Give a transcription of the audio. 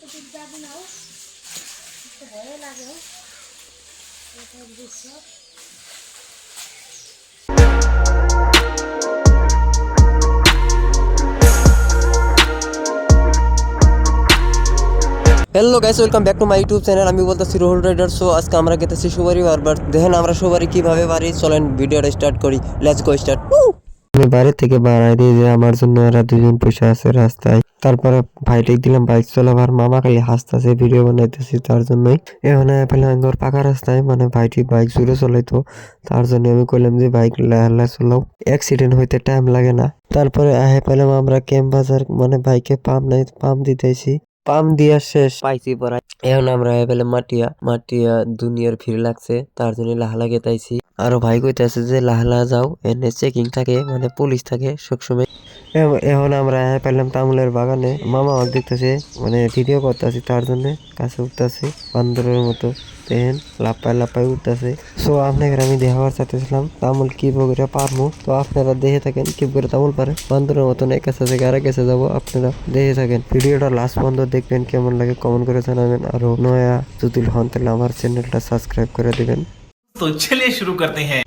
এদিক যাবে নাও, একটু ভয় লাগে এটার দৃশ্য। Hello guys, welcome back to my YouTube channel. আমি বলতেছি রোহল রাইডার। সো আজকে আমরা গেতেছি সুবারি বারবার। দেখেন আমরা সুবারি কিভাবে পারি, চলেন ভিডিওটা স্টার্ট করি। Let's go start. আমি বাড়ি থেকে বাড়াই দিই যে আমার জন্য এরা দুজন বসে আছে রাস্তায়। তারপরে ভাইটাই দিলাম বাইক চালাবার, মামা খালি হাসতেছে, ভিডিও বানাইতেছি তার জন্যই। এখানে পেলাম একবার পাকা রাস্তায়, মানে ভাইটি বাইক জুড়ে চলাইতো, তার জন্য আমি কইলাম যে বাইক লাহে চলাও, অ্যাক্সিডেন্ট হইতে টাইম লাগে না। তারপরে আহে পেলাম আমরা ক্যাম্প বাজার, মানে বাইকে পাম্প নাই, পাম্প দিতেছি। পাম্প দিয়া শেষ পাইছি পড়াই। এখন আমরা এবেলে মাটিয়া দুনিয়ার ভিড় লাগছে, তার জন্য লাহলা গেতাইছি। আরো ভাই কইতাছে যে লাহলা যাও, এনে চেকিং থাকে, মানে পুলিশ থাকে সবসময়। এখন আমরা পেলাম তামুলের বাগানে, মামা আমাকে দেখতেছে, মানে ভিডিও করতেছি তার জন্য কাছে উঠতেছে বান্দরের মতো। দেখেন লাপাই উঠতেছে। সো আপনাদের আমি দেখাবার চাইতেছিলাম তামুল কি করে পারবো। তো আপনারা দেখে থাকেন কি করে তামুল পারে বান্দরের মতন, এক কাছে থেকে আরেক কাছে যাবো। আপনারা দেখে থাকেন, ভিডিওটা লাস্ট পর্যন্ত দেখবেন, কেমন লাগে কমেন্ট করে জানাবেন। আরো নয়া যদি হন তাহলে আমার চ্যানেলটা সাবস্ক্রাইব করে দিবেন। तो चलिए शुरू करते हैं।